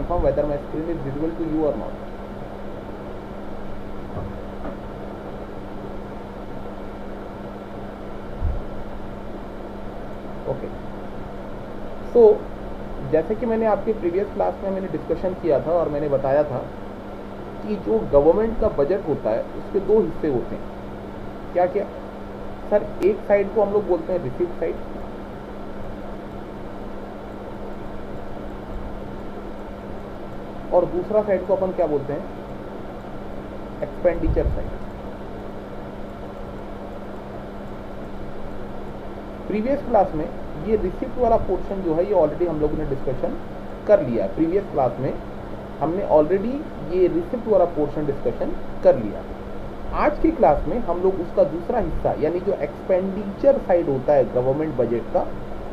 confirm whether my screen is visible to you or not. Okay. So जैसे कि मैंने आपके प्रीवियस क्लास में मैंने डिस्कशन किया था और मैंने बताया था कि जो गवर्नमेंट का बजट होता है उसके दो हिस्से होते हैं। क्या क्या सर? एक साइड को हम लोग बोलते हैं रिसीप्ट साइड, और दूसरा साइड को अपन क्या बोलते हैं? Expenditure side. प्रीवियस क्लास में ये रिसिप्ट वाला पोर्शन जो है ये ऑलरेडी हम लोगों ने डिस्कशन कर लिया। प्रीवियस क्लास में हमने ऑलरेडी ये रिसिप्ट वाला पोर्शन डिस्कशन कर लिया। आज की क्लास में हम लोग उसका दूसरा हिस्सा यानी जो एक्सपेंडिचर साइड होता है गवर्नमेंट बजट का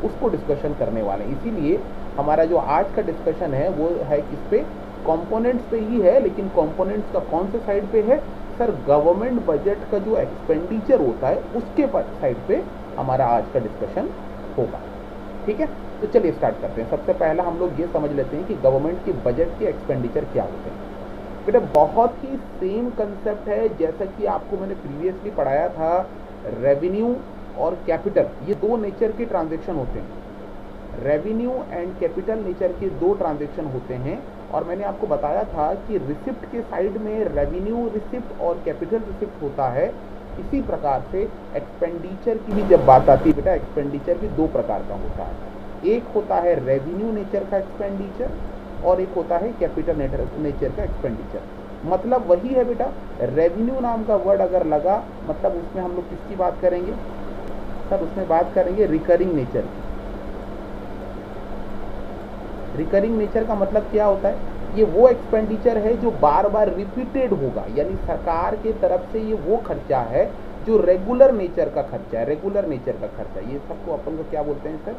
उसको डिस्कशन करने वाले हैं। इसीलिए हमारा जो आज का डिस्कशन है वो है किस पे? कंपोनेंट्स पे ही है। लेकिन कंपोनेंट्स का कौन से साइड पे है सर? गवर्नमेंट बजट का जो एक्सपेंडिचर होता है उसके साइड पे हमारा आज का डिस्कशन होगा। ठीक है, तो चलिए स्टार्ट करते हैं। सबसे पहला हम लोग ये समझ लेते हैं कि गवर्नमेंट के बजट के एक्सपेंडिचर क्या होते हैं। बेटा बहुत ही सेम कंसेप्ट है जैसा कि आपको मैंने प्रीवियसली पढ़ाया था। रेवेन्यू और कैपिटल ये दो नेचर के ट्रांजैक्शन होते हैं। रेवेन्यू एंड कैपिटल नेचर के दो ट्रांजैक्शन होते हैं और मैंने आपको बताया था कि रिसिप्ट के साइड में रेवेन्यू रिसिप्ट और कैपिटल रिसिप्ट होता है। इसी प्रकार से एक्सपेंडिचर की भी जब बात आती है बेटा, एक्सपेंडिचर भी दो प्रकार का होता है। एक होता है रेवेन्यू नेचर का एक्सपेंडिचर और एक होता है कैपिटल नेचर का एक्सपेंडिचर। मतलब वही है बेटा, रेवेन्यू नाम का वर्ड अगर लगा मतलब उसमें हम लोग किसकी बात करेंगे सर? उसमें बात करेंगे रिकरिंग नेचर की। रिकरिंग नेचर का मतलब क्या होता है? ये वो एक्सपेंडिचर है जो बार बार रिपीटेड होगा, यानी सरकार के तरफ से ये वो खर्चा है जो रेगुलर नेचर का खर्चा है। रेगुलर नेचर का खर्चा ये सबको अपन को क्या बोलते हैं सर?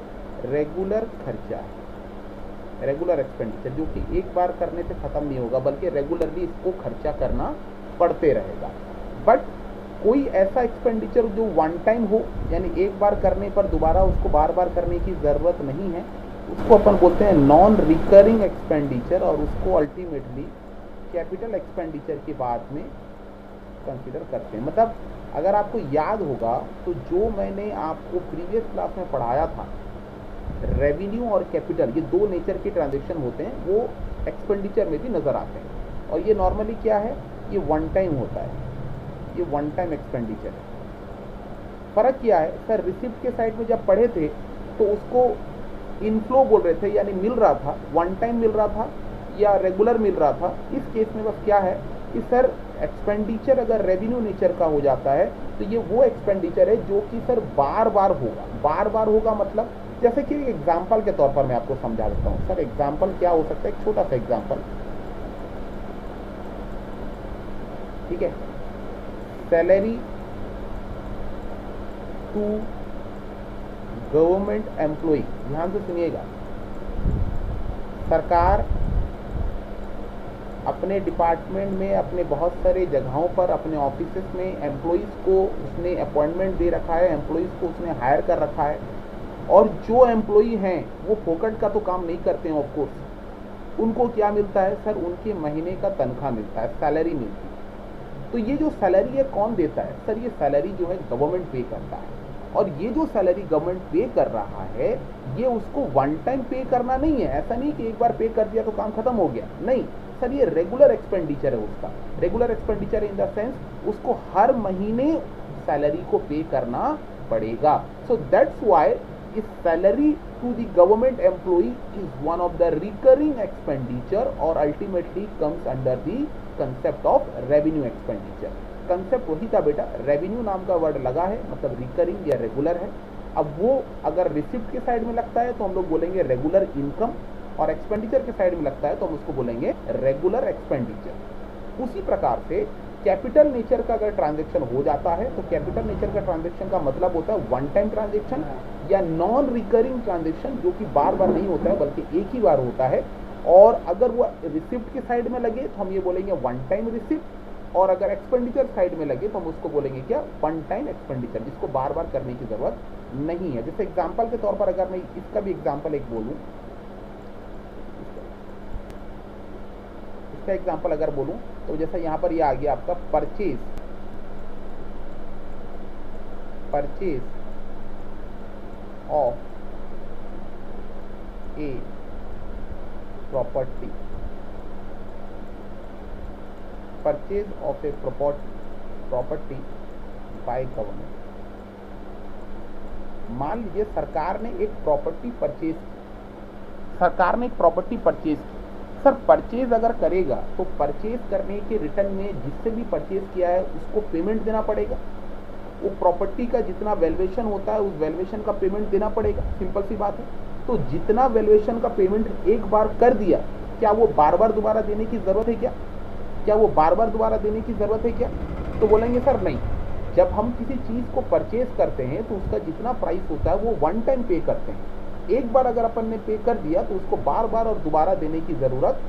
रेगुलर खर्चा है। रेगुलर एक्सपेंडिचर जो कि एक बार करने से खत्म नहीं होगा बल्कि रेगुलरली इसको खर्चा करना पड़ते रहेगा। बट कोई ऐसा एक्सपेंडिचर जो वन टाइम हो यानी एक बार करने पर दोबारा उसको बार बार करने की ज़रूरत नहीं है, उसको अपन बोलते हैं नॉन रिकरिंग एक्सपेंडिचर और उसको अल्टीमेटली कैपिटल एक्सपेंडिचर के बाद में कंसीडर करते हैं। मतलब अगर आपको याद होगा तो जो मैंने आपको प्रीवियस क्लास में पढ़ाया था, रेवेन्यू और कैपिटल ये दो नेचर के ट्रांजैक्शन होते हैं, वो एक्सपेंडिचर में भी नज़र आते हैं। और ये नॉर्मली क्या है? ये वन टाइम होता है, ये वन टाइम एक्सपेंडिचर है। फ़र्क क्या है सर? रिसिप्ट के साइड में जब पढ़े थे तो उसको इनफ्लो बोल रहे थे, यानी मिल रहा था, वन टाइम मिल रहा था या रेगुलर मिल रहा था। इस केस में बस क्या है कि सर एक्सपेंडिचर अगर रेवेन्यू नेचर का हो जाता है तो ये वो एक्सपेंडिचर है जो कि सर बार बार होगा। बार बार होगा मतलब जैसे कि एग्जाम्पल के तौर पर मैं आपको समझा देता हूँ। सर एग्जाम्पल क्या हो सकता है? एक छोटा सा एग्जाम्पल, ठीक है। सैलरी टू गवर्नमेंट एम्प्लॉय, ध्यान से सुनिएगा। सरकार अपने डिपार्टमेंट में, अपने बहुत सारे जगहों पर, अपने ऑफिसेस में एम्प्लॉइज़ को उसने अपॉइंटमेंट दे रखा है, एम्प्लॉइज़ को उसने हायर कर रखा है। और जो एम्प्लॉई हैं वो फोकट का तो काम नहीं करते हैं ऑफ कोर्स। उनको क्या मिलता है सर? उनके महीने का तनख्वाह मिलता है, सैलरी मिलती है। तो ये जो सैलरी है कौन देता है सर? ये सैलरी जो है गवर्नमेंट पे करता है। और ये जो सैलरी गवर्नमेंट पे कर रहा है ये उसको वन टाइम पे करना नहीं है। ऐसा नहीं कि एक बार पे कर दिया तो काम खत्म हो गया, नहीं सर, ये रेगुलर एक्सपेंडिचर है उसका। Regular expenditure in the sense उसको हर महीने सैलरी को पे करना पड़ेगा। So that's why is salary to the government employee is one of the recurring expenditure और ultimately comes under the concept of revenue expenditure. Concept वही था बेटा, रेवेन्यू नाम का वर्ड लगा है मतलब रिकरिंग या रेगुलर है। अब वो अगर रिसिप्ट के साइड में लगता है तो हम लोग बोलेंगे रेगुलर इनकम, और एक्सपेंडिचर के साइड में लगता है तो हम उसको बोलेंगे रेगुलर एक्सपेंडिचर। उसी प्रकार से कैपिटल नेचर का अगर ट्रांजैक्शन हो जाता है तो कैपिटल नेचर का ट्रांजैक्शन का मतलब होता है वन टाइम ट्रांजैक्शन या नॉन रिकरिंग ट्रांजैक्शन, जो कि बार बार नहीं होता है बल्कि एक ही बार होता है। और अगर वो रिसिप्ट के साइड में लगे तो हम ये बोलेंगे वन टाइम रिसिप्ट, और अगर एक्सपेंडिचर साइड में लगे तो हम उसको बोलेंगे क्या? वन टाइम एक्सपेंडिचर, जिसको बार बार करने की जरूरत नहीं है। जैसे एग्जाम्पल के तौर पर अगर मैं इसका भी एग्जाम्पल एक बोलूँ, दूसरा एग्जांपल अगर बोलूं तो जैसा यहाँ पर ये आ गया आपका purchase of a property, purchase of a property by government. मान लीजिए सरकार ने एक प्रॉपर्टी परचेज की, सर परचेज अगर करेगा तो परचेज करने के रिटर्न में जिससे भी परचेज किया है उसको पेमेंट देना पड़ेगा। वो प्रॉपर्टी का जितना वैल्यूएशन होता है उस वैल्यूएशन का पेमेंट देना पड़ेगा, सिंपल सी बात है। तो जितना वैल्यूएशन का पेमेंट एक बार कर दिया, क्या वो बार बार दोबारा देने की जरूरत है क्या? तो बोलेंगे सर नहीं, जब हम किसी चीज को परचेज करते हैं तो उसका जितना प्राइस होता है वो वन टाइम पे करते हैं। एक बार अगर अपन ने पे कर दिया तो उसको बार बार और दोबारा देने की जरूरत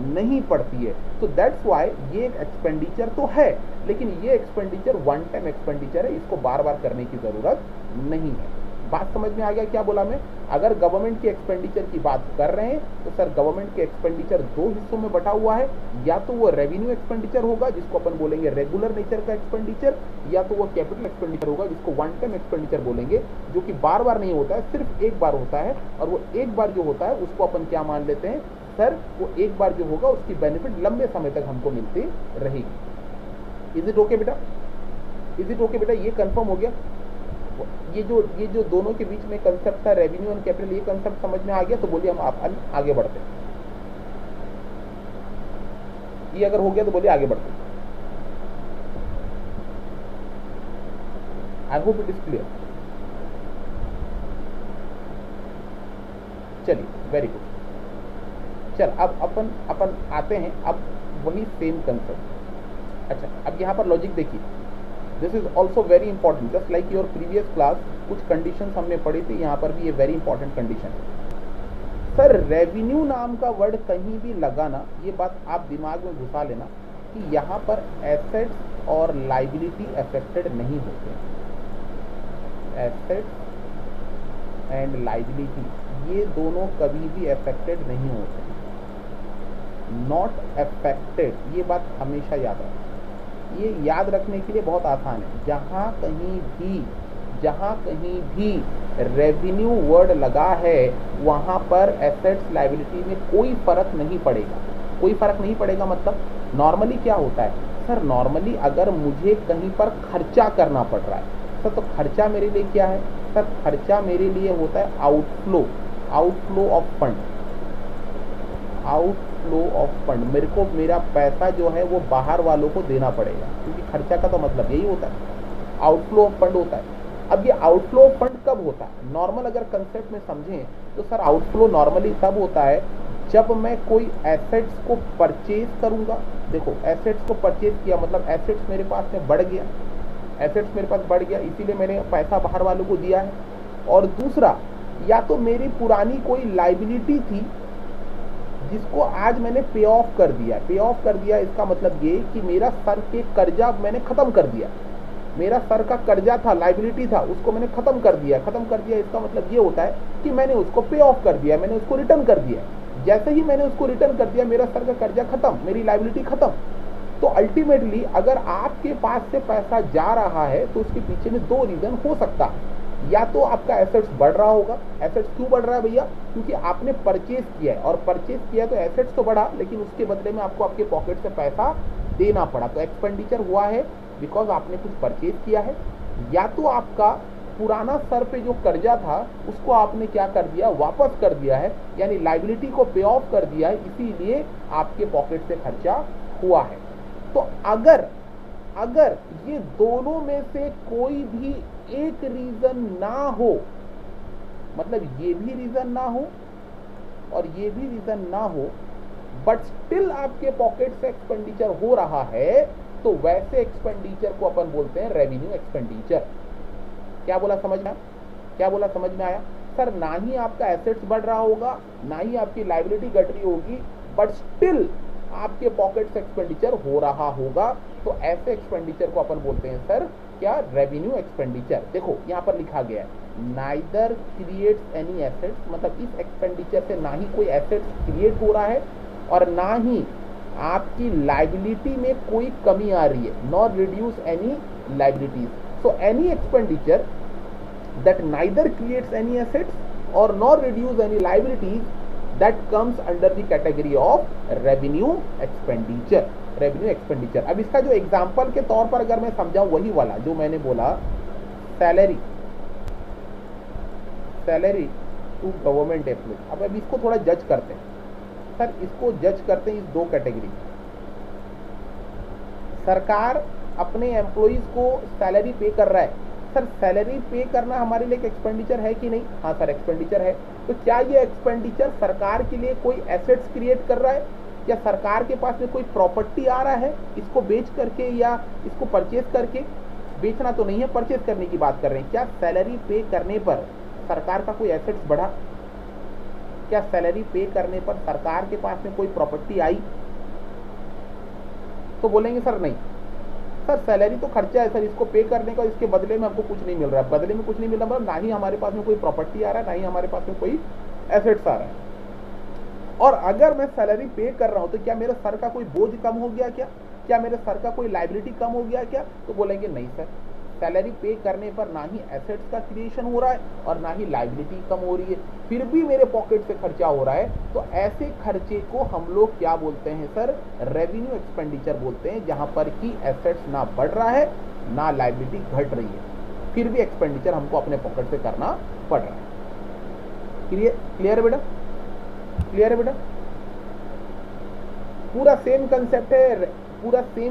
नहीं पड़ती है। तो दैट्स वाई ये एक एक्सपेंडिचर तो है, लेकिन ये एक्सपेंडिचर वन टाइम एक्सपेंडिचर है, इसको बार बार करने की जरूरत नहीं है। बात समझ में आ गया क्या बोला मैं? अगर गवर्नमेंट के एक्सपेंडिचर की बात कर रहे हैं तो सर गवर्नमेंट के एक्सपेंडिचर दो हिस्सों में बटा हुआ है, या तो वो रेवेन्यू एक्सपेंडिचर होगा जिसको अपन बोलेंगे रेगुलर नेचर का एक्सपेंडिचर, या तो वो कैपिटल एक्सपेंडिचर होगा जिसको वन टाइम एक्सपेंडिचर बोलेंगे, जो कि बार बार नहीं होता है, सिर्फ एक बार होता है। और वो एक बार जो होता है उसको अपन क्या मान लेते हैं सर, वो एक बार जो होगा उसकी बेनिफिट लंबे समय तक हमको मिलती रहेगी। इज इट ओके बेटा? ये कंफर्म हो गया? ये जो दोनों के बीच में कंसेप्ट था रेवेन्यू एंड कैपिटल, ये कंसेप्ट समझ में आ गया? तो बोलिए हम आप आगे बढ़ते हैं। ये अगर हो गया तो बोलिए आगे बढ़ते हैं। I hope it is clear. चलिए वेरी गुड। चल अब अपन आते हैं अब वही सेम कंसेप्ट। अच्छा, अब यहाँ पर लॉजिक देखिए, this is also very important, just like your previous class. कुछ कंडीशंस हमने पढ़ी थी, यहाँ पर भी ये वेरी इंपॉर्टेंट कंडीशन है। सर रेवेन्यू नाम का वर्ड कहीं भी लगाना, ये बात आप दिमाग में घुसा लेना कि यहाँ पर एसेट्स और लाइबिलिटी अफेक्टेड नहीं होते। एसेट्स एंड लाइबिलिटी ये दोनों कभी भी अफेक्टेड नहीं होते, नॉट अफेक्टेड। ये बात हमेशा याद रखें, ये याद रखने के लिए बहुत आसान है। जहाँ कहीं भी रेवेन्यू वर्ड लगा है वहाँ पर एसेट्स लाइबिलिटी में कोई फर्क नहीं पड़ेगा। मतलब नॉर्मली क्या होता है सर, नॉर्मली अगर मुझे कहीं पर खर्चा करना पड़ रहा है सर, तो खर्चा मेरे लिए क्या है सर? खर्चा मेरे लिए होता है आउटफ्लो ऑफ फंड। मेरे को मेरा पैसा जो है वो बाहर वालों को देना पड़ेगा, क्योंकि खर्चा का तो मतलब यही होता है, आउटफ्लो ऑफ फंड होता है। अब ये आउटफ्लो ऑफ फंड कब होता है? नॉर्मल अगर कंसेप्ट में समझें तो सर आउटफ्लो नॉर्मली तब होता है जब मैं कोई एसेट्स को परचेज करूंगा। देखो एसेट्स को परचेज किया मतलब एसेट्स मेरे पास में बढ़ गया, इसीलिए मैंने पैसा बाहर वालों को दिया है। और दूसरा, या तो मेरी पुरानी कोई लाइबिलिटी थी जिसको आज मैंने पे ऑफ कर दिया। इसका मतलब ये कि मेरा सर के कर्जा मैंने खत्म कर दिया। मेरा सर का कर्जा था, लाइबिलिटी था, उसको मैंने खत्म कर दिया। इसका मतलब ये होता है कि मैंने उसको पे ऑफ कर दिया, मैंने उसको रिटर्न कर दिया। जैसे ही मैंने उसको रिटर्न कर दिया मेरा सर का कर्जा खत्म, मेरी लाइबिलिटी खत्म। तो अल्टीमेटली अगर आपके पास से पैसा जा रहा है तो उसके पीछे में दो रीजन हो सकता है। या तो आपका एसेट्स बढ़ रहा होगा। एसेट्स क्यों बढ़ रहा है भैया? क्योंकि आपने परचेज किया है, और परचेज किया तो एसेट्स तो बढ़ा, लेकिन उसके बदले में आपको आपके पॉकेट से पैसा देना पड़ा, तो एक्सपेंडिचर हुआ है बिकॉज आपने कुछ परचेज किया है। या तो आपका पुराना सर पे जो कर्जा था उसको आपने क्या कर दिया, वापस कर दिया है, यानी लाइबिलिटी को पे ऑफ कर दिया है, इसीलिए आपके पॉकेट से खर्चा हुआ है। तो अगर ये दोनों में से कोई भी एक रीजन ना हो, मतलब ये भी रीजन ना हो और ये भी रीजन ना हो, बट स्टिल आपके पॉकेट से एक्सपेंडिचर हो रहा है, तो वैसे एक्सपेंडिचर को अपन बोलते हैं रेवेन्यू एक्सपेंडिचर। क्या बोला समझ में आया? सर ना ही आपका एसेट्स बढ़ रहा होगा, ना ही आपकी लाइबिलिटी घट रही होगी, बट स्टिल आपके पॉकेट से एक्सपेंडिचर हो रहा होगा, तो ऐसे एक्सपेंडिचर को अपन बोलते हैं सर क्या, रेवेन्यू एक्सपेंडिचर। देखो यहाँ पर लिखा गया है नाइदर क्रिएट्स एनी एसेट्स, मतलब इस एक्सपेंडिचर से ना ही कोई एसेट्स क्रिएट हो रहा है और ना ही आपकी लाइबिलिटी में कोई कमी आ रही है, not reduce any liabilities. So any expenditure that neither creates any assets or nor reduce any liabilities that comes under the category of revenue expenditure। revenue expenditure। अब इसका जो एग्जांपल के तौर पर अगर मैं समझाऊं, वही वाला जो मैंने बोला, सैलरी टू गवर्नमेंट एम्प्लॉय। अब इसको थोड़ा जज करते हैं सर, इसको जज करते हैं इस दो कैटेगरी। सरकार अपने एम्प्लॉइज को सैलरी पे कर रहा है। सर सैलरी पे करना हमारे लिए एक एक्सपेंडिचर है कि नहीं? हाँ सर एक्सपेंडिचर है। तो क्या ये एक्सपेंडिचर सरकार के लिए कोई एसेट्स क्रिएट कर रहा है, या सरकार के पास में कोई प्रॉपर्टी आ रहा है इसको बेच करके या इसको परचेज करके? बेचना तो नहीं है, परचेज करने की बात कर रहे हैं। क्या सैलरी पे करने पर सरकार का कोई एसेट्स बढ़ा? क्या सैलरी पे करने पर सरकार के पास में कोई प्रॉपर्टी आई? तो बोलेंगे सर नहीं, सर सैलरी तो खर्चा है सर, इसको पे करने का, इसके बदले में हमको कुछ नहीं मिल रहा है। बदले में कुछ नहीं मिल रहा मतलब ना ही हमारे पास में कोई प्रॉपर्टी आ रहा है, ना ही हमारे पास में कोई एसेट्स आ रहा है। और अगर मैं सैलरी पे कर रहा हूं तो क्या मेरे सर का कोई बोझ कम हो गया क्या मेरे सर का कोई लाइबिलिटी कम हो गया क्या? तो बोलेंगे नहीं सर, सैलरी पे करने पर ना ही एसेट्स का क्रिएशन हो रहा है और ना ही लाइबिलिटी कम हो रही है, फिर भी मेरे पॉकेट से खर्चा हो रहा है। तो ऐसे खर्चे को हम लोग क्या बोलते हैं सर? रेवेन्यू एक्सपेंडिचर बोलते हैं, जहां पर कि एसेट्स ना बढ़ रहा है ना लाइबिलिटी घट रही है, फिर भी एक्सपेंडिचर हमको अपने पॉकेट से करना पड़ रहा है। क्लियर है बेटा? क्लियर है बेटा? पूरा सेम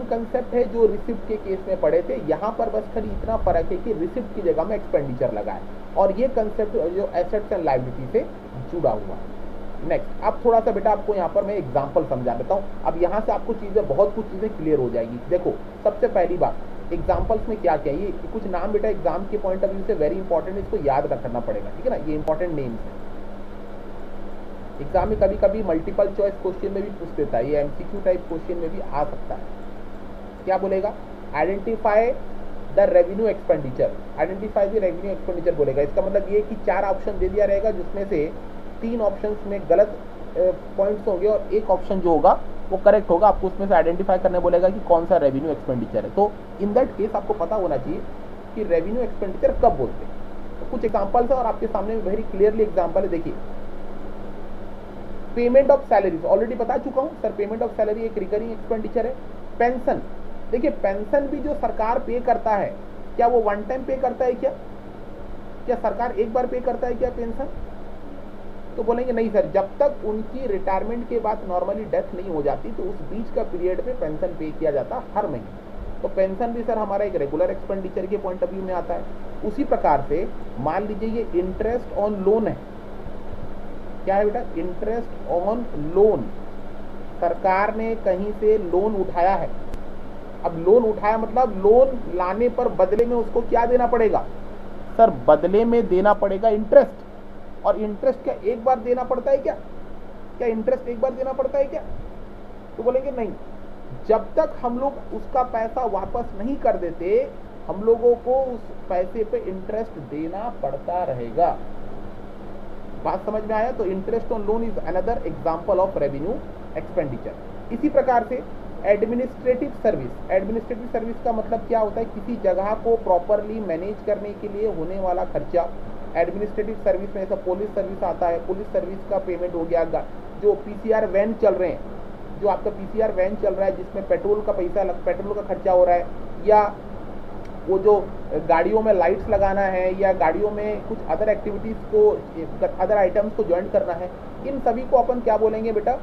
कंसेप्ट है जो रिसिप्ट के केस में पढ़े थे। यहां पर बस खाली इतना फर्क है कि रिसिप्ट की जगह में एक्सपेंडिचर लगा है, और ये कंसेप्ट जो एसेट्स एंड लायबिलिटी से जुड़ा हुआ है। नेक्स्ट, अब थोड़ा सा बेटा आपको यहाँ पर मैं एग्जांपल समझा देता हूँ। अब यहाँ से आपको बहुत कुछ चीजें क्लियर हो जाएगी। देखो सबसे पहली बात, एग्जाम्पल्स में क्या क्या है, ये कुछ नाम बेटा एग्जाम के पॉइंट ऑफ व्यू से वेरी इंपॉर्टेंट, इसको याद रखना पड़ेगा, ठीक है ना? ये इंपॉर्टेंट नेम्स है। एग्जाम में कभी कभी मल्टीपल चॉइस क्वेश्चन में भी पूछ देता है, ये एमसीक्यू टाइप क्वेश्चन में भी आ सकता है। क्या बोलेगा? Identify the revenue expenditure. Identify the revenue expenditure बोलेगा। इसका मतलब ये कि 4 ऑप्शन दे दिया रहेगा, जिसमें से 3 ऑप्शंस में गलत पॉइंट्स होंगे और एक ऑप्शन जो होगा वो करेक्ट होगा। आपको उसमें से आइडेंटिफाई करने बोलेगा कि कौन सा रेवेन्यू एक्सपेंडिचर है। तो इन दैट केस आपको पता होना चाहिए कि रेवेन्यू एक्सपेंडिचर कब बोलते हैं। तो कुछ एग्जाम्पल्स है और आपके सामने वेरी क्लियरली एग्जाम्पल है। देखिए, पेमेंट ऑफ सैलरीज ऑलरेडी बता चुका हूं सर, पेमेंट ऑफ सैलरी एक रिकरिंग एक्सपेंडिचर है। पेंशन, देखिए पेंशन भी जो सरकार पे करता है, क्या वो वन टाइम पे करता है क्या सरकार एक बार पे करता है क्या पेंशन? तो बोलेंगे नहीं सर, जब तक उनकी रिटायरमेंट के बाद नॉर्मली डेथ नहीं हो जाती तो उस बीच का पीरियड पे पेंशन पे किया जाता हर महीने। तो पेंशन भी सर हमारा एक रेगुलर एक्सपेंडिचर के पॉइंट ऑफ व्यू में आता है। उसी प्रकार से मान लीजिए ये इंटरेस्ट ऑन लोन है। क्या है बेटा? Interest on loan. सरकार ने कहीं से लोन उठाया है। अब लोन उठाया मतलब लोन लाने पर बदले में उसको क्या देना पड़ेगा सर? बदले में देना पड़ेगा इंटरेस्ट। और इंटरेस्ट क्या एक बार देना पड़ता है क्या इंटरेस्ट एक बार देना पड़ता है क्या? तो बोलेंगे नहीं, जब तक हम लोग उसका पैसा वापस नहीं कर देते, हम लोगों को उस पैसे पे इंटरेस्ट देना पड़ता रहेगा। बात समझ में आया? तो interest on loan is another example of revenue expenditure. इसी प्रकार से एडमिनिस्ट्रेटिव सर्विस। एडमिनिस्ट्रेटिव सर्विस का मतलब क्या होता है? किसी जगह को प्रॉपरली मैनेज करने के लिए होने वाला खर्चा। एडमिनिस्ट्रेटिव सर्विस में ऐसा पुलिस सर्विस आता है, पुलिस सर्विस का पेमेंट हो गया। जो पीसीआर वैन चल रहे हैं, जो आपका पीसीआर वैन चल रहा है जिसमें पेट्रोल का पैसा पेट्रोल का खर्चा हो रहा है, या वो जो गाड़ियों में लाइट्स लगाना है, या गाड़ियों में कुछ अदर एक्टिविटीज को, अदर आइटम्स को ज्वाइन करना है, इन सभी को अपन क्या बोलेंगे बेटा?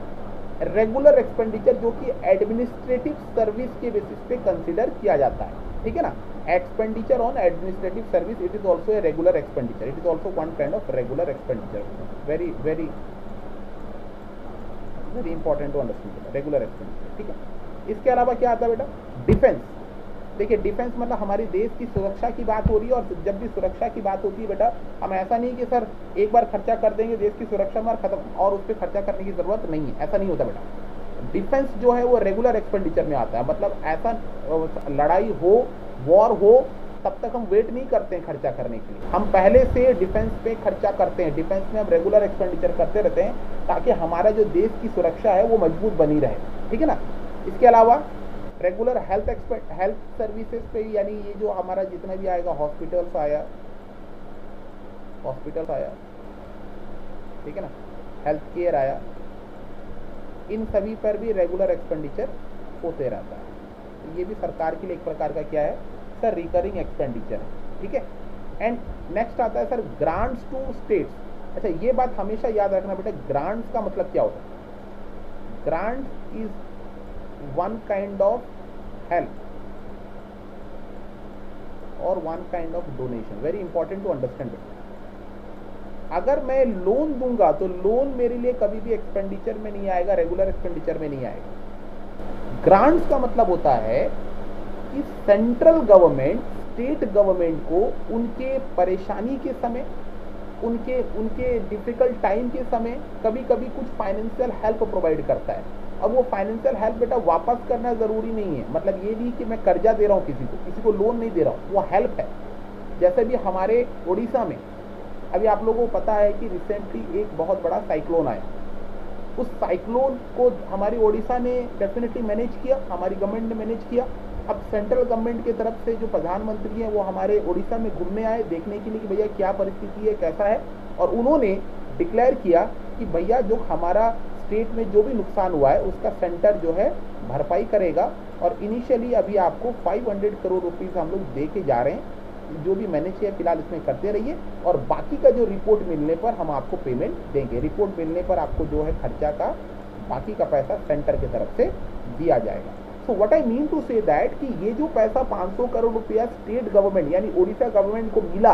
रेगुलर एक्सपेंडिचर, जो कि एडमिनिस्ट्रेटिव सर्विस के बेसिस पे कंसिडर किया जाता है, ठीक है ना? Expenditure on administrative service, it is also a regular expenditure, it is also one kind of regular expenditure. Very very very important to understand regular expenditure, ठीक है? इसके अलावा क्या आता है बेटा? डिफेंस। देखिए डिफेंस मतलब हमारी देश की सुरक्षा की बात हो रही है, और जब भी सुरक्षा की बात होती है बेटा, हम ऐसा नहीं कि सर एक बार खर्चा कर देंगे देश की सुरक्षा में खत्म और उस पर खर्चा करने की जरूरत नहीं है, ऐसा नहीं होता बेटा। डिफेंस जो है वो रेगुलर एक्सपेंडिचर में आता है। मतलब ऐसा लड़ाई हो, वॉर हो, तब तक हम वेट नहीं करते हैं खर्चा करने के लिए, हम पहले से डिफेंस पे खर्चा करते हैं। डिफेंस में हम रेगुलर एक्सपेंडिचर करते रहते हैं ताकि हमारा जो देश की सुरक्षा है वो मजबूत बनी रहे। ठीक है ना। इसके अलावा रेगुलर हेल्थ सर्विसेज पे, यानी ये जो हमारा जितना भी आएगा, हॉस्पिटल्स आया, ठीक है ना, हेल्थ केयर आया, इन सभी पर भी रेगुलर एक्सपेंडिचर होते रहता है। तो ये भी सरकार के लिए एक प्रकार का क्या है सर, रिकरिंग एक्सपेंडिचर है, ठीक है। एंड नेक्स्ट आता है सर ग्रांट्स टू स्टेट्स। अच्छा, ये बात हमेशा याद रखना बेटा, ग्रांट्स का मतलब क्या होता है? Grant is one kind of help और one kind of donation, very important to understand बेटा। अगर मैं लोन दूंगा तो लोन मेरे लिए कभी भी एक्सपेंडिचर में नहीं आएगा, रेगुलर एक्सपेंडिचर में नहीं आएगा। ग्रांट्स का मतलब होता है कि सेंट्रल गवर्नमेंट स्टेट गवर्नमेंट को उनके परेशानी के समय, उनके डिफिकल्ट टाइम के समय कभी कभी कुछ फाइनेंशियल हेल्प प्रोवाइड करता है। अब वो फाइनेंशियल हेल्प बेटा वापस करना जरूरी नहीं है, मतलब ये नहीं कि मैं कर्जा दे रहा हूँ किसी को लोन नहीं दे रहा हूँ, वो हेल्प है। जैसे भी हमारे उड़ीसा में अभी आप लोगों को पता है कि रिसेंटली एक बहुत बड़ा साइक्लोन आया। उस साइक्लोन को हमारी ओडिशा ने डेफिनेटली मैनेज किया, हमारी गवर्नमेंट ने मैनेज किया। अब सेंट्रल गवर्नमेंट की तरफ से जो प्रधानमंत्री हैं वो हमारे ओडिशा में घूमने आए देखने के लिए कि भैया क्या परिस्थिति है, कैसा है, और उन्होंने डिक्लेयर किया कि भैया जो हमारा स्टेट में जो भी नुकसान हुआ है उसका सेंटर जो है भरपाई करेगा, और इनिशियली अभी आपको 500 करोड़ रुपीज़ हम लोग दे के जा रहे हैं। जो भी मैनेज किया फिलहाल इसमें करते रहिए, और बाकी का जो रिपोर्ट मिलने पर हम आपको पेमेंट देंगे। रिपोर्ट मिलने पर आपको जो है खर्चा का बाकी का पैसा सेंटर की तरफ से दिया जाएगा। So what I mean to say that कि ये जो पैसा 500 करोड़ रुपया स्टेट गवर्नमेंट यानी ओडिशा गवर्नमेंट को मिला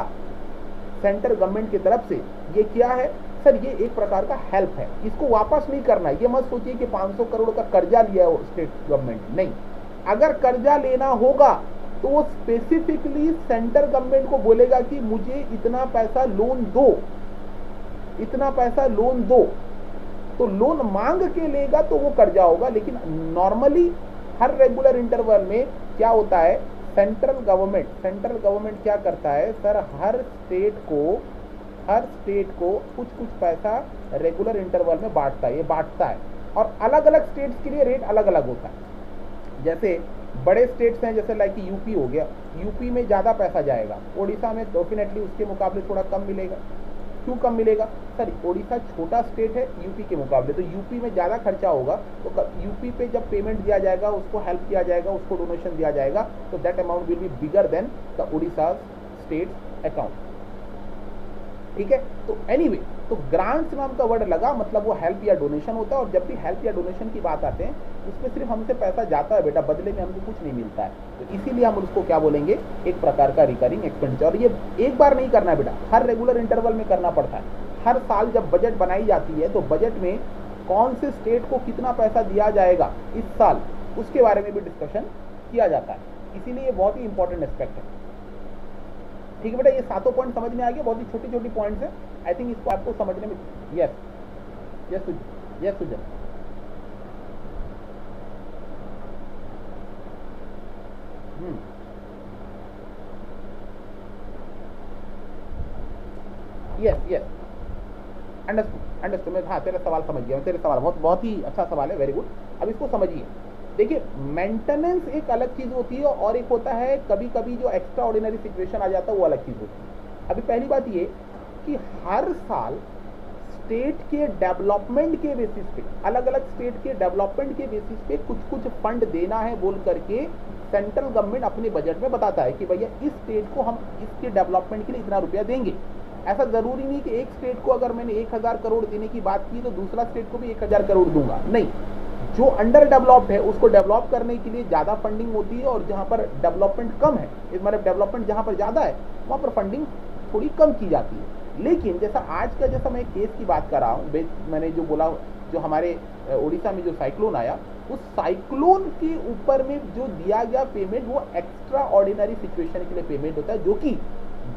सेंट्रल गवर्नमेंट की तरफ से, ये क्या है सर? ये एक प्रकार का हेल्प है, इसको वापस नहीं करना। ये मत सोचिए कि 500 करोड़ का कर्जा लिया है स्टेट गवर्नमेंट, नहीं। अगर कर्जा लेना होगा तो वो स्पेसिफिकली सेंट्रल गवर्नमेंट को बोलेगा कि मुझे इतना पैसा लोन दो, इतना पैसा लोन दो, तो लोन मांग के लेगा तो वो कर्जा होगा। लेकिन नॉर्मली हर रेगुलर इंटरवल में क्या होता है, सेंट्रल गवर्नमेंट क्या करता है सर, हर स्टेट को कुछ कुछ पैसा रेगुलर इंटरवल में बांटता है, और अलग अलग स्टेट्स के लिए रेट अलग अलग होता है। जैसे बड़े स्टेट्स हैं, जैसे लाइक यूपी हो गया, यूपी में ज़्यादा पैसा जाएगा, ओडिशा में डेफिनेटली उसके मुकाबले थोड़ा कम मिलेगा। क्यों कम मिलेगा सर? ओडिशा छोटा स्टेट है यूपी के मुकाबले, तो यूपी में ज़्यादा खर्चा होगा, तो यूपी पे जब पेमेंट दिया जाएगा, उसको हेल्प किया जाएगा, उसको डोनेशन दिया जाएगा, तो that amount will be bigger than the Odisha state account, ठीक है। तो एनीवे, तो ग्रांट्स नाम का वर्ड लगा, मतलब वो हेल्प या डोनेशन होता है। और जब भी हेल्प या डोनेशन की बात आते हैं उसमें सिर्फ हमसे पैसा जाता है बेटा, बदले में हमको कुछ नहीं मिलता है, तो इसीलिए हम उसको क्या बोलेंगे, एक प्रकार का रिकरिंग एक्सपेंडिचर। और ये एक बार नहीं करना है बेटा, हर रेगुलर इंटरवल में करना पड़ता है। हर साल जब बजट बनाई जाती है तो बजट में कौन से स्टेट को कितना पैसा दिया जाएगा इस साल, उसके बारे में भी डिस्कशन किया जाता है। इसीलिए ये बहुत ही इंपॉर्टेंट एस्पेक्ट है, ठीक है बेटा। ये सातों पॉइंट समझ में आ गए, बहुत ही छोटी छोटी पॉइंट्स हैं। आई थिंक इसको आपको समझने में यस सुजन यस अंडरस्टूड। मैं हाँ तेरा सवाल समझ गया, तेरे सवाल बहुत ही अच्छा सवाल है, वेरी गुड। अब इसको समझिए, देखिए मेंटेनेंस एक अलग चीज होती है, और एक होता है कभी कभी जो एक्स्ट्रा ऑर्डिनरी सिचुएशन आ जाता है वो अलग चीज होती है। अभी पहली बात ये कि हर साल स्टेट के डेवलपमेंट के बेसिस पे, अलग अलग स्टेट के डेवलपमेंट के बेसिस पे कुछ कुछ फंड देना है बोल करके सेंट्रल गवर्नमेंट अपने बजट में बताता है कि भैया इस स्टेट को हम इसके डेवलपमेंट के लिए इतना रुपया देंगे। ऐसा जरूरी नहीं कि एक स्टेट को अगर मैंने 1000 करोड़ देने की बात की तो दूसरा स्टेट को भी 1000 करोड़ दूंगा, नहीं। जो अंडर डेवलप्ड है उसको डेवलप करने के लिए ज़्यादा फंडिंग होती है, और जहाँ पर डेवलपमेंट कम है, मतलब डेवलपमेंट जहाँ पर ज़्यादा है वहाँ पर फंडिंग थोड़ी कम की जाती है। लेकिन जैसा मैं केस की बात कर रहा हूँ, मैंने जो बोला, जो हमारे उड़ीसा में जो साइक्लोन आया, उस साइक्लोन के ऊपर में जो दिया गया पेमेंट वो एक्स्ट्रा ऑर्डिनरी सिचुएशन के लिए पेमेंट होता है, जो कि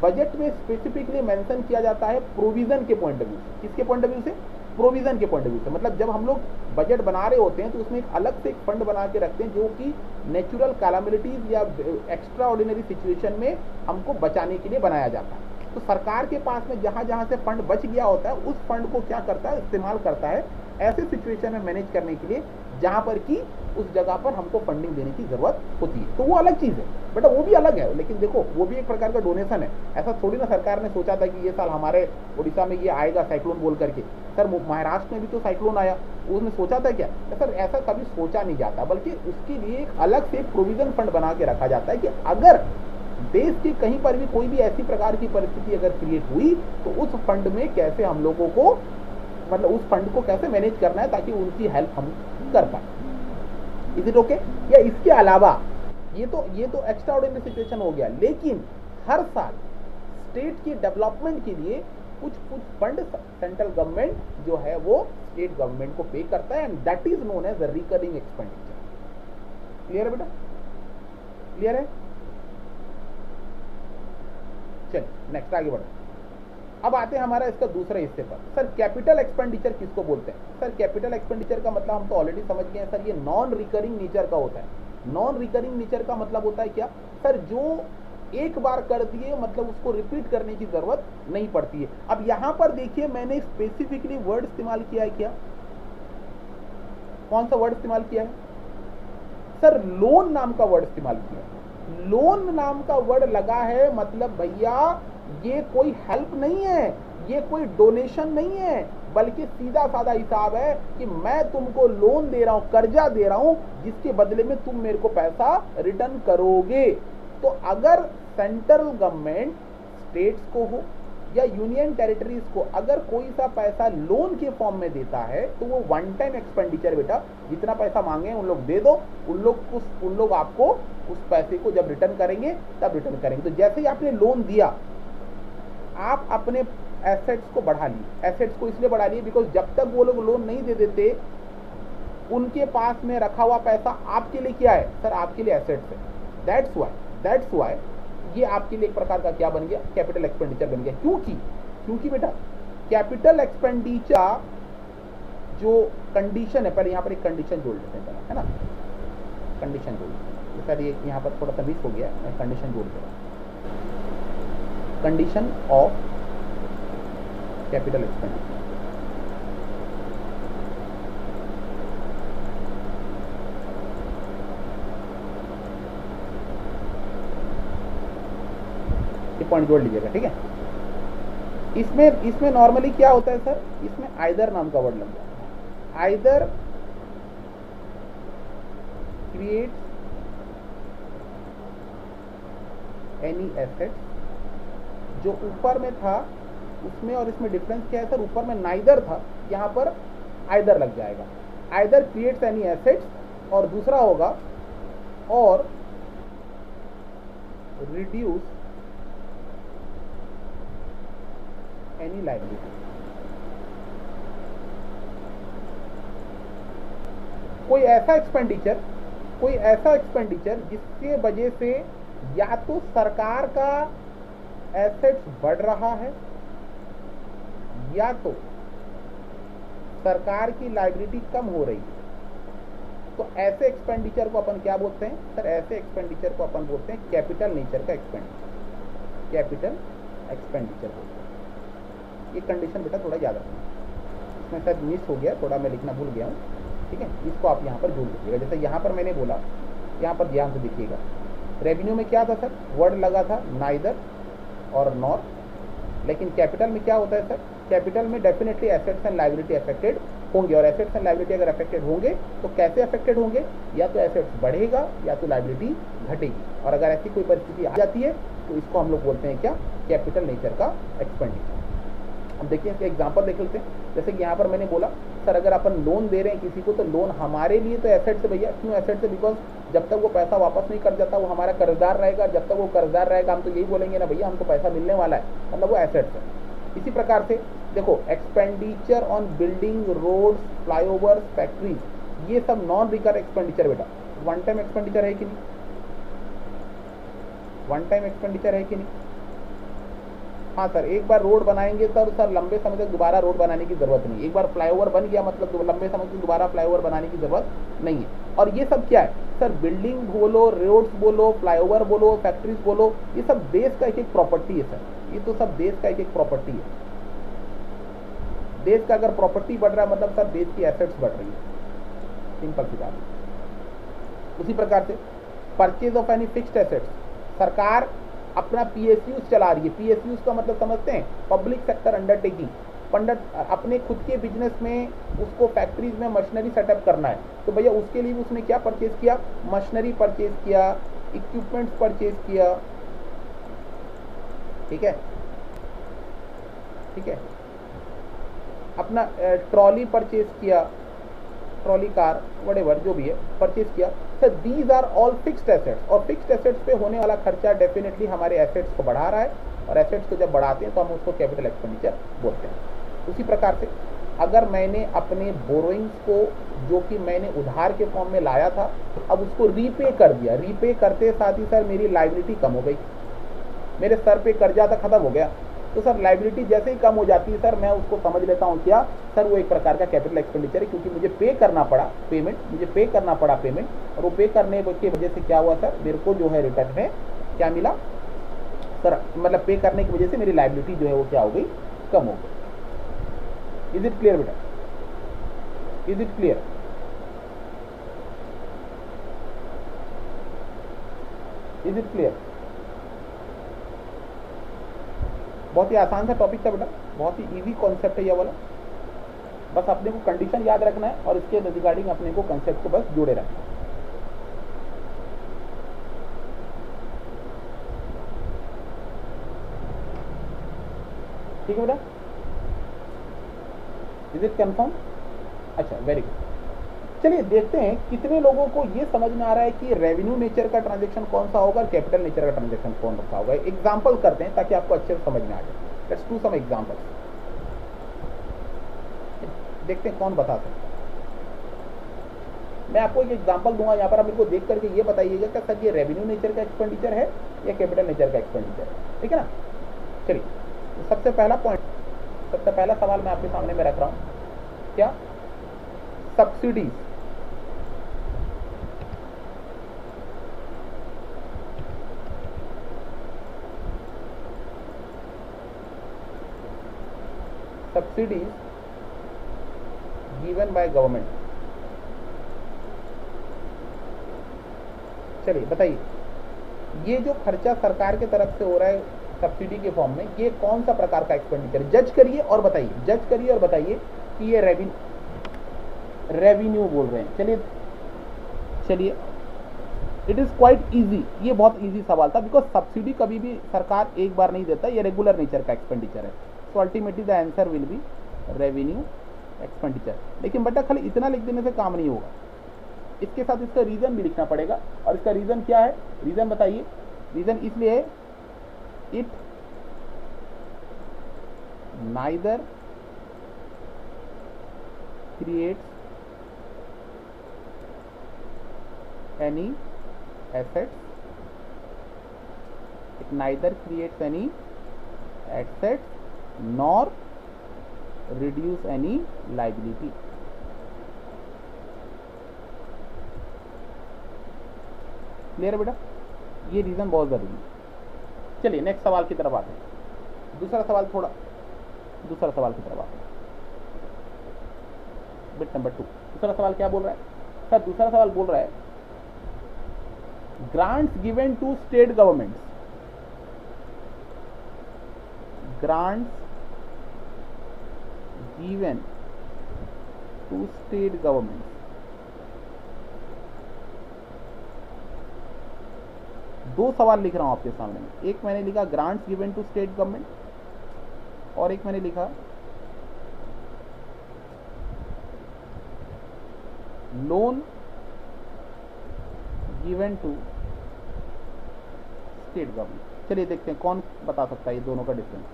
बजट में स्पेसिफिकली मेंशन किया जाता है प्रोविजन के पॉइंट ऑफ व्यू से। किसके पॉइंट ऑफ व्यू से? प्रोविजन के पॉइंट ऑफ व्यू से। मतलब जब हम लोग बजट बना रहे होते हैं तो उसमें एक अलग से एक फंड बना के रखते हैं जो कि नेचुरल कैलामिटीज या एक्स्ट्रा ऑर्डिनरी सिचुएशन में हमको बचाने के लिए बनाया जाता है। तो सरकार के पास में जहां जहां से फंड बच गया होता है उस फंड को क्या करता है, इस्तेमाल करता है ऐसे सिचुएशन में मैनेज करने के लिए जहां पर कि उस जगह पर हमको फंडिंग देने की जरूरत होती है, तो वो अलग चीज है बेटा, वो भी अलग है। लेकिन देखो वो भी एक प्रकार का डोनेशन है। ऐसा थोड़ी ना सरकार ने सोचा था कि ये साल हमारे उड़ीसा में ये आएगा साइक्लोन बोल करके। सर महाराष्ट्र में भी तो साइक्लोन आया, उसने सोचा था क्या? सर ऐसा कभी सोचा नहीं जाता, बल्कि उसके लिए एक अलग से प्रोविजन फंड बना के रखा जाता है कि अगर देश के कहीं पर भी कोई भी ऐसी प्रकार की परिस्थिति अगर क्रिएट हुई तो उस फंड में कैसे हम लोगों को, मतलब उस फंड को कैसे मैनेज करना है ताकि उनकी हेल्प हम कर पाए। Is it okay? या इसके अलावा ये तो एक्स्ट्रा ऑर्डिनरी सिचुएशन हो गया, लेकिन हर साल स्टेट की डेवलपमेंट के लिए कुछ फंड सेंट्रल गवर्नमेंट जो है वो स्टेट गवर्नमेंट को पे करता है, and that is known as recurring expenditure. Clear है बेटा? क्लियर है? चल नेक्स्ट आगे बढ़ो। अब आते हैं हमारा इसका दूसरे हिस्से पर। सर कैपिटल एक्सपेंडिचर किसको बोलते हैं? सर कैपिटल एक्सपेंडिचर का मतलब हम तो ऑलरेडी समझ गए हैं सर, ये नॉन रिकरिंग नेचर का होता है। नॉन रिकरिंग नेचर का मतलब होता है क्या? सर जो एक बार कर दिए मतलब उसको रिपीट करने की जरूरत नहीं पड़ती है। अब यहां पर देखिए मैंने स्पेसिफिकली वर्ड इस्तेमाल किया है क्या? कौन सा वर्ड इस्तेमाल किया है? सर लोन नाम का वर्ड इस्तेमाल किया है। लोन नाम का वर्ड लगा है, मतलब भैया ये कोई हेल्प नहीं है, ये कोई डोनेशन नहीं है, बल्कि सीधा साधा हिसाब है कि मैं तुमको लोन दे रहा हूं, कर्जा दे रहा हूं, जिसके बदले में तुम मेरे को पैसा रिटर्न करोगे। तो अगर सेंट्रल गवर्नमेंट स्टेट्स को हो या यूनियन टेरिटरीज को अगर कोई सा पैसा लोन के फॉर्म में देता है तो वो वन टाइम एक्सपेंडिचर बेटा, जितना पैसा मांगे उन लोग दे दो, उन लोग आपको उस पैसे को जब रिटर्न करेंगे तब रिटर्न करेंगे। तो जैसे ही आपने लोन दिया, आप अपने एसेट्स को बढ़ा लिए। एसेट्स को इसलिए बढ़ा लिए बिकॉज जब तक वो लोग लोन नहीं दे देते, उनके पास में रखा हुआ पैसा आपके लिए क्या है? सर आपके लिए एसेट्स है। दैट्स वाई ये आपके लिए एक प्रकार का क्या बन गया? कैपिटल एक्सपेंडिचर बन गया। क्योंकि बेटा कैपिटल एक्सपेंडिचर जो कंडीशन है, पहले यहाँ पर एक कंडीशन जोड़ लेते हैं, है ना? कंडीशन जोड़ लेते हैं। सर ये यहाँ पर थोड़ा सा मिस हो गया, मैं कंडीशन जोड़ दे रहा हूँ। Condition of capital expenditure. ये पॉइंट जोड़ लीजिएगा, ठीक है? इसमें नॉर्मली क्या होता है सर? इसमें आइदर नाम का वर्ड लग जाता है। आइदर क्रिएट्स एनी एसेट, जो ऊपर में था उसमें और इसमें डिफरेंस क्या है सर? ऊपर में नाइदर था, यहां पर आइदर लग जाएगा। आइदर क्रिएट्स एनी एसेट्स, और दूसरा होगा और रिड्यूस एनी लायबिलिटी। कोई ऐसा एक्सपेंडिचर जिसके वजह से या तो सरकार का एसेट्स बढ़ रहा है या तो सरकार की लायबिलिटी कम हो रही है, तो ऐसे एक्सपेंडिचर को अपन क्या बोलते हैं सर? ऐसे एक्सपेंडिचर को अपन बोलते हैं कैपिटल नेचर का एक्सपेंडिचर। कैपिटल एक्सपेंडिचर बोलते हैं। ये कंडीशन बेटा थोड़ा याद रखना, इसमें शायद मिस हो गया, थोड़ा मैं लिखना भूल गया हूँ, ठीक है? इसको आप यहाँ पर जोड़ लीजिएगा। जैसे यहाँ पर मैंने बोला, यहाँ पर ध्यान से देखिएगा, रेवेन्यू में क्या था सर? वर्ड लगा था नाइदर और नॉर। लेकिन कैपिटल में क्या होता है सर? कैपिटल में definitely assets and liability affected होंगे, और एसेट्स एंड लायबिलिटी अगर अफेक्टेड होंगे तो कैसे अफेक्टेड होंगे? या तो एसेट्स बढ़ेगा या तो लायबिलिटी घटेगी, और अगर ऐसी कोई परिस्थिति आ जाती है तो इसको हम लोग बोलते हैं क्या? कैपिटल नेचर का एक्सपेंडिचर। अब देखिए इसका एग्जांपल देख लेते हैं। जैसे कि यहाँ पर मैंने बोला सर अगर अपन लोन दे रहे हैं किसी को, तो लोन हमारे लिए तो एसेट से भैया। क्यों एसेट से? बिकॉज जब तक वो पैसा वापस नहीं कर जाता वो हमारा कर्जदार रहेगा। जब तक वो कर्जदार रहेगा हम तो यही बोलेंगे ना भैया हमको पैसा मिलने वाला है, मतलब वो एसेट है। इसी प्रकार से देखो expenditure on building, roads, flyovers, factories, ये सब नॉन रिकर एक्सपेंडिचर बेटा। वन टाइम एक्सपेंडिचर है कि नहीं? वन टाइम एक्सपेंडिचर है कि नहीं? हाँ सर, एक बार रोड बनाएंगे तो सर लंबे समय तक दोबारा रोड बनाने की जरूरत नहीं है। एक बार फ्लाईओवर बन गया मतलब लंबे समय तक दोबारा फ्लाईओवर बनाने की जरूरत नहीं है। और ये सब क्या है सर? बिल्डिंग बोलो, रोड्स बोलो, फ्लाईओवर बोलो, फैक्ट्रीज बोलो, ये सब देश का एक एक प्रॉपर्टी है सर। ये तो सब देश का एक एक प्रॉपर्टी है। देश का अगर प्रॉपर्टी बढ़ रहा है मतलब सर देश की एसेट्स बढ़ रही है। सिंपल सी बात। उसी प्रकार से purchase of any fixed assets, सरकार अपना पीएसयूज चला रही है। पीएसयूज का मतलब समझते हैं, पब्लिक सेक्टर अंडरटेकिंग। अपने खुद के बिजनेस में उसको फैक्ट्रीज में मशीनरी सेटअप करना है, तो भैया उसके लिए उसने क्या परचेज किया, मशीनरी परचेज किया, इक्विपमेंट्स परचेज किया, ठीक है, ठीक है, अपना ट्रॉली परचेज किया, ट्रॉली कार व्हाटएवर जो भी है परचेज किया। Sir these are all fixed assets, और फिक्स्ड एसेट्स पे होने वाला खर्चा डेफिनेटली हमारे एसेट्स को बढ़ा रहा है, और एसेट्स को जब बढ़ाते हैं तो हम उसको कैपिटल एक्सपेंडिचर बोलते हैं। उसी प्रकार से अगर मैंने अपने बोरोइंग्स को जो कि मैंने उधार के फॉर्म में लाया था, अब उसको रीपे कर दिया, रीपे करते साथ ही सर मेरी लायबिलिटी कम हो गई, मेरे सर पे कर्जा था खत्म हो गया, तो सर लायबिलिटी जैसे ही कम हो जाती है सर मैं उसको समझ लेता हूँ क्या, सर वो एक प्रकार का कैपिटल एक्सपेंडिचर है, क्योंकि मुझे पे करना पड़ा पेमेंट, मुझे पे करना पड़ा पेमेंट, और वो पे करने की वजह से क्या हुआ सर, मेरे को जो है रिटर्न में क्या मिला सर, मतलब पे करने की वजह से मेरी लायबिलिटी जो है वो क्या हो गई, कम हो गई। इज इट क्लियर बेटा, is it clear? Is it clear? बहुत ही आसान सा टॉपिक था बेटा, बहुत ही इजी कॉन्सेप्ट है ये वाला, बस अपने को कंडीशन याद रखना है और इसके रिगार्डिंग अपने को कंसेप्ट को बस जोड़े रखना है। ठीक है बेटा, इज इट कंफर्म? अच्छा वेरी गुड। चलिए देखते हैं कितने लोगों को ये समझ में आ रहा है कि रेवेन्यू नेचर का ट्रांजैक्शन कौन सा होगा और कैपिटल नेचर का ट्रांजैक्शन कौन सा होगा। एग्जांपल करते हैं ताकि आपको अच्छे से समझ में आ जाए। लेट्स डू सम एग्जांपल्स, देखते हैं कौन बता सकता है। मैं आपको एक एग्जांपल दूंगा, यहाँ पर आप मेरे को देख करके ये बताइएगा कि सर ये रेवेन्यू नेचर का एक्सपेंडिचर है या कैपिटल नेचर का एक्सपेंडिचर है, ठीक है ना। चलिए तो सबसे पहला पॉइंट, सबसे पहला सवाल मैं आपके सामने में रख रहा हूँ, क्या subsidies, subsidies given by government. चलिए बताइए ये जो खर्चा सरकार की तरफ से हो रहा है सब्सिडी के फॉर्म में, ये कौन सा प्रकार का एक्सपेंडिचर, जज करिए और बताइए, जज करिए और बताइए कि ये रेवेन्यू बोल रहे हैं। चलिए चलिए इट इज क्वाइट इजी, ये बहुत इजी सवाल था, बिकॉज सब्सिडी कभी भी सरकार एक बार नहीं देता, ये रेगुलर नेचर का एक्सपेंडिचर है। So ultimately the answer will be revenue expenditure. लेकिन बेटा खाली इतना लिख देने से काम नहीं होगा, इसके साथ इसका रीजन भी लिखना पड़ेगा। और इसका रीजन क्या है, रीजन बताइए। रीजन इसलिए है it neither creates any assets, it neither creates any assets nor reduce any liability। Clear है बेटा, ये रीजन बहुत जरूरी है। चलिए नेक्स्ट सवाल की तरफ आते हैं, दूसरा सवाल की तरफ आते हैं, बिट नंबर 2। दूसरा सवाल क्या बोल रहा है सर, दूसरा सवाल बोल रहा है grants given to state governments, grants given to state governments, दो सवाल लिख रहा हूं आपके सामने में, एक मैंने लिखा grants given to state government और एक मैंने लिखा loan given to state government. चलिए देखते हैं कौन बता सकता है ये दोनों का डिफरेंस।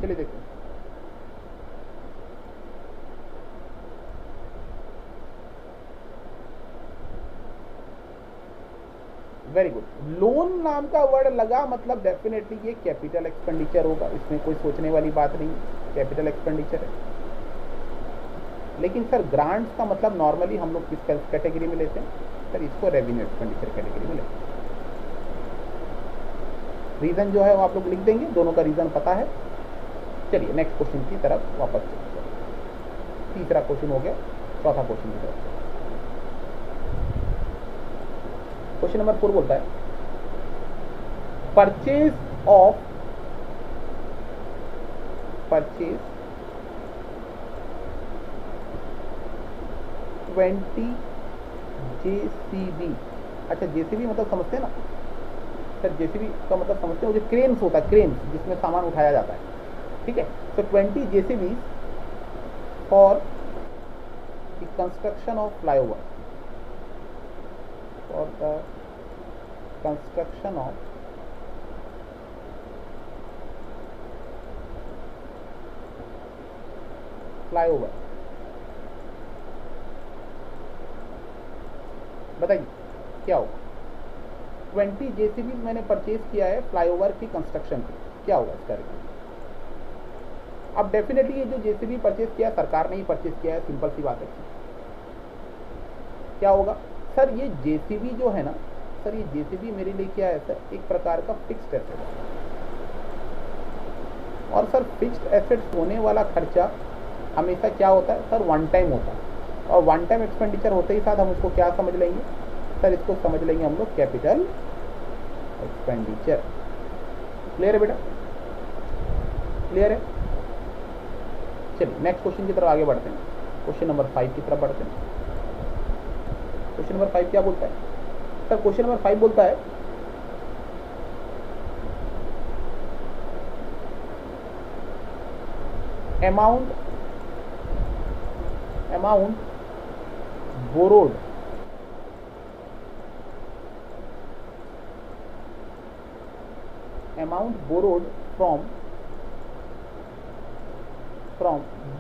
चलिए देखते हैं। वेरी गुड, लोन नाम का वर्ड लगा मतलब डेफिनेटली ये कैपिटल एक्सपेंडिचर होगा, इसमें कोई सोचने वाली बात नहीं, कैपिटल एक्सपेंडिचर है। लेकिन सर ग्रांट्स का मतलब नॉर्मली हम लोग किस कैटेगरी में लेते हैं सर, इसको रेवेन्यू एक्सपेंडिचर कैटेगरी में लेते हैं। रीजन जो है वो आप लोग लिख देंगे, दोनों का रीजन पता है। चलिए नेक्स्ट क्वेश्चन की तरफ वापस चलते हैं। तीसरा क्वेश्चन हो गया। चौथा क्वेश्चन की तरफ, क्वेश्चन नंबर 4 बोलता है परचेज 20 JCB। अच्छा, जेसीबी मतलब समझते हैं ना सर, जेसीबी का मतलब समझते हैं, वो जो क्रेन्स होता है, क्रेन्स जिसमें सामान उठाया जाता है, ठीक है। तो 20 JCB for the construction of flyover, for the construction of flyover. बताइए क्या होगा? 20 जेसीबी मैंने परचेज किया है फ्लाईओवर की कंस्ट्रक्शन की, क्या होगा इसका रेट? अब डेफिनेटली ये जो जेसीबी परचेज किया सरकार ने ही परचेज किया है, सिंपल सी बात है। क्या होगा सर? ये जेसीबी जो है ना सर, ये जेसीबी मेरे लिए क्या है सर? एक प्रकार का फिक्स्ड एसेट है। और सर फिक्स्ड एसेट्स होने वाला खर्चा हमेशा क्या होता है सर? वन टाइम होता है। और वन टाइम एक्सपेंडिचर होते ही साथ हम उसको क्या समझ लेंगे सर? इसको समझ लेंगे हम लोग कैपिटल एक्सपेंडिचर। क्लियर है बेटा? क्लियर है? चलिए नेक्स्ट क्वेश्चन की तरफ आगे बढ़ते हैं। क्वेश्चन नंबर 5 की तरफ बढ़ते हैं। क्वेश्चन नंबर 5 क्या बोलता है सर? क्वेश्चन नंबर 5 बोलता है amount borrowed from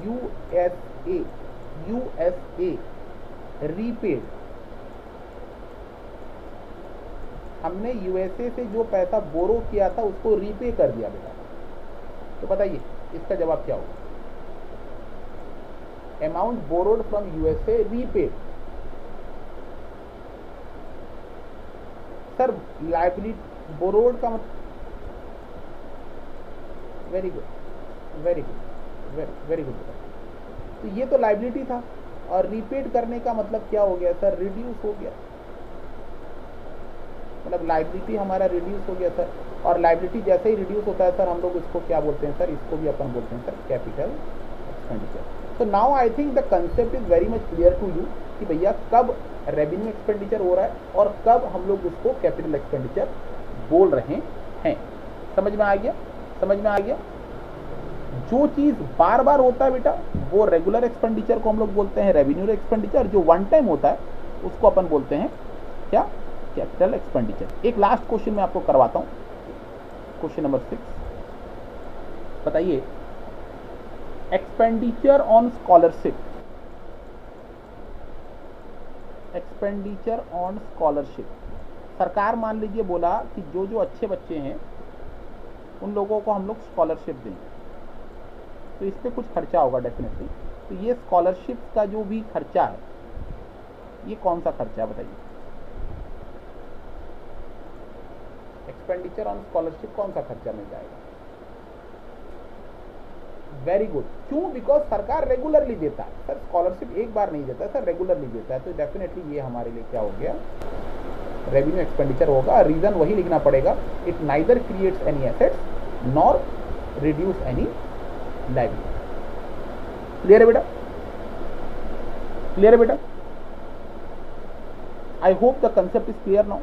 USA repaid। हमने यूएसए से जो पैसा बोरो किया था उसको रीपे कर दिया बेटा। तो बताइए इसका जवाब क्या होगा? Amount borrowed from USA repaid. Sir liability borrowed का मतलब, very good very good very good. तो ये तो लाइबिलिटी था, और रीपेड करने का मतलब क्या हो गया सर? रिड्यूस हो गया। मतलब लाइबिलिटी हमारा रिड्यूस हो गया सर, और लाइबिलिटी जैसे ही रिड्यूस होता है सर हम लोग इसको क्या बोलते हैं सर? इसको भी अपन बोलते हैं सर कैपिटल एक्सपेंडिचर। तो now I think the concept is very much clear to you कि भैया कब रेवेन्यू एक्सपेंडिचर हो रहा है और कब हम लोग उसको कैपिटल एक्सपेंडिचर बोल रहे हैं। समझ में आ गया? समझ में आ गया? जो चीज बार बार होता है बेटा वो रेगुलर एक्सपेंडिचर को हम लोग बोलते हैं रेवेन्यू एक्सपेंडिचर। जो वन टाइम होता है उसको अपन बोलते हैं क्या? Capital expenditure. एक लास्ट क्वेश्चन मैं आपको करवाता हूं, क्वेश्चन नंबर 6। बताइए expenditure on scholarship, expenditure on scholarship. सरकार मान लीजिए बोला कि जो जो अच्छे बच्चे हैं उन लोगों को हम लोग स्कॉलरशिप देंगे, तो इस पर कुछ खर्चा होगा डेफिनेटली। तो ये स्कॉलरशिप का जो भी खर्चा है ये कौन सा खर्चा है बताइए? एक्सपेंडिचर ऑन स्कॉलरशिप कौन सा खर्चा मिल जाएगा? Very good. क्यों? बिकॉज सरकार रेगुलरली देता है सर, स्कॉलरशिप एक बार नहीं देता सर, रेगुलरली देता है। तो डेफिनेटली ये हमारे लिए क्या हो गया? रेवेन्यू एक्सपेंडिचर होगा। रीजन वही लिखना पड़ेगा, it neither creates any assets nor reduce any liability. Clear है बेटा? क्लियर है बेटा? I hope the concept is clear now.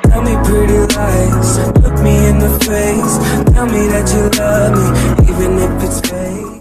Tell me pretty lies, look me in the face, tell me that you love me, even if it's fake.